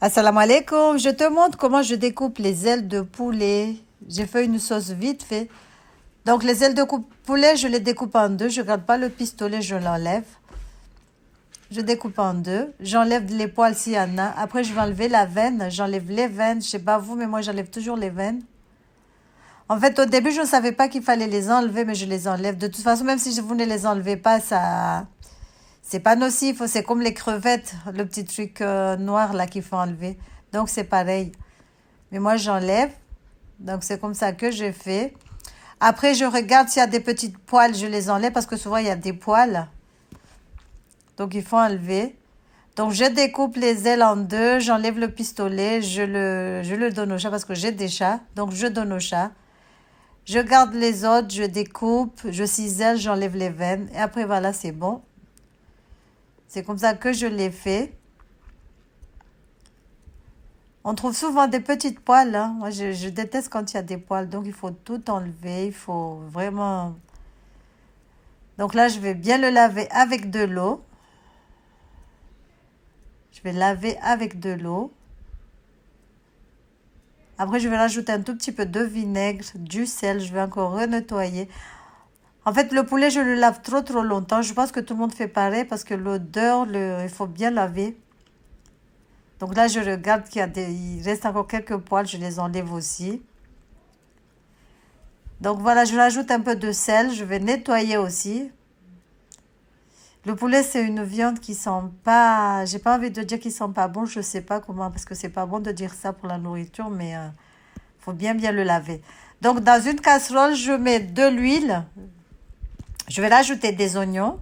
Assalamu alaikum, je te montre comment je découpe les ailes de poulet. J'ai fait une sauce vite fait. Donc les ailes de poulet, je les découpe en deux. Je ne garde pas le pistolet, je l'enlève. Je découpe en deux. J'enlève les poils s'il y en a. Après, je vais enlever la veine. J'enlève les veines. Je ne sais pas vous, mais moi, j'enlève toujours les veines. En fait, au début, je ne savais pas qu'il fallait les enlever, mais je les enlève. De toute façon, même si vous ne les enlevez pas, ça... C'est pas nocif, c'est comme les crevettes, le petit truc noir là qu'il faut enlever. Donc c'est pareil. Mais moi j'enlève. Donc c'est comme ça que je fais. Après je regarde s'il y a des petites poils, je les enlève parce que souvent il y a des poils. Donc il faut enlever. Donc je découpe les ailes en deux, j'enlève le pistolet, je le donne au chat parce que j'ai des chats. Donc je donne au chat. Je garde les autres, je découpe, je cisèle, j'enlève les veines. Et après voilà, c'est bon. C'est comme ça que je l'ai fait. On trouve souvent des petites poils. Hein. Moi, je déteste quand il y a des poils. Donc, il faut tout enlever. Il faut vraiment... Donc là, je vais bien le laver avec de l'eau. Je vais laver avec de l'eau. Après, je vais rajouter un tout petit peu de vinaigre, du sel. Je vais encore renettoyer. En fait, le poulet, je le lave trop longtemps. Je pense que tout le monde fait pareil parce que l'odeur, il faut bien laver. Donc là, je regarde il reste encore quelques poils. Je les enlève aussi. Donc voilà, je rajoute un peu de sel. Je vais nettoyer aussi. Le poulet, c'est une viande qui sent pas... J'ai pas envie de dire qu'il sent pas bon. Je sais pas comment, parce que c'est pas bon de dire ça pour la nourriture, mais faut bien le laver. Donc dans une casserole, je mets de l'huile. Je vais rajouter des oignons.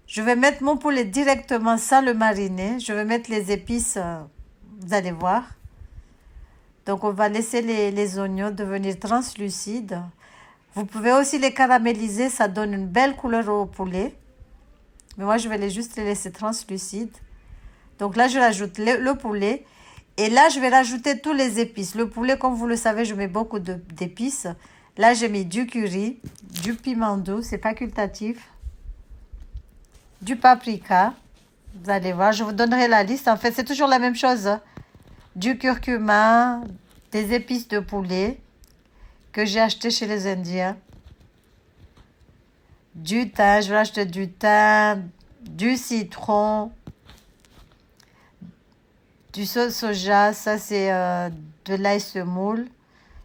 Je vais mettre mon poulet directement sans le mariner. Je vais mettre les épices, vous allez voir. Donc on va laisser les oignons devenir translucides. Vous pouvez aussi les caraméliser, ça donne une belle couleur au poulet. Mais moi, je vais juste les laisser translucides. Donc là, je rajoute le poulet. Et là, je vais rajouter tous les épices. Le poulet, comme vous le savez, je mets beaucoup d'épices. Là, j'ai mis du curry, du piment doux, c'est facultatif. Du paprika. Vous allez voir, je vous donnerai la liste. En fait, c'est toujours la même chose. Du curcuma, des épices de poulet que j'ai acheté chez les Indiens. Du thym, je vais acheter du thym, du citron, du sauce soja, ça c'est de l'ail semoule,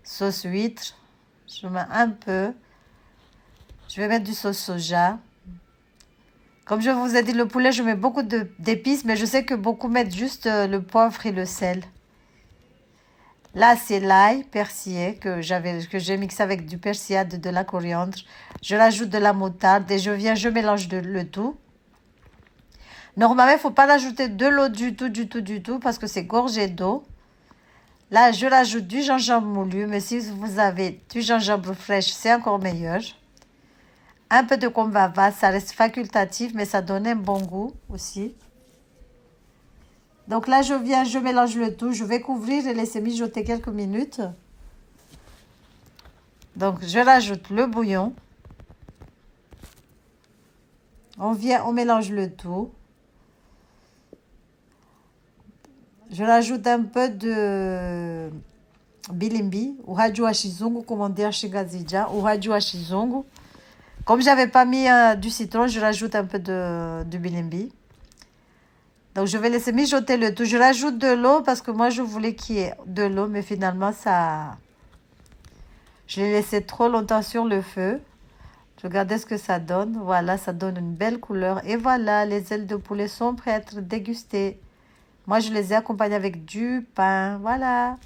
sauce huître, je mets un peu. Je vais mettre du sauce soja. Comme je vous ai dit, le poulet, je mets beaucoup d'épices, mais je sais que beaucoup mettent juste le poivre et le sel. Là, c'est l'ail persillé que j'ai mixé avec du persillade, de la coriandre. Je rajoute de la moutarde et je mélange le tout. Normalement, il ne faut pas rajouter de l'eau du tout, parce que c'est gorgé d'eau. Là, je rajoute du gingembre moulu, mais si vous avez du gingembre fraîche, c'est encore meilleur. Un peu de combava, ça reste facultatif, mais ça donne un bon goût aussi. Donc là, je mélange le tout. Je vais couvrir et laisser mijoter quelques minutes. Donc, je rajoute le bouillon. On mélange le tout. Je rajoute un peu de bilimbi, ou haju kizungu, comme on dit chez Gazija, ou haju kizungu. Comme j'avais pas mis du citron, je rajoute un peu de bilimbi. Donc, je vais laisser mijoter le tout. Je rajoute de l'eau parce que moi, je voulais qu'il y ait de l'eau, mais finalement, je l'ai laissé trop longtemps sur le feu. Regardez ce que ça donne. Voilà, ça donne une belle couleur. Et voilà, les ailes de poulet sont prêtes à être dégustées. Moi, je les ai accompagnées avec du pain. Voilà.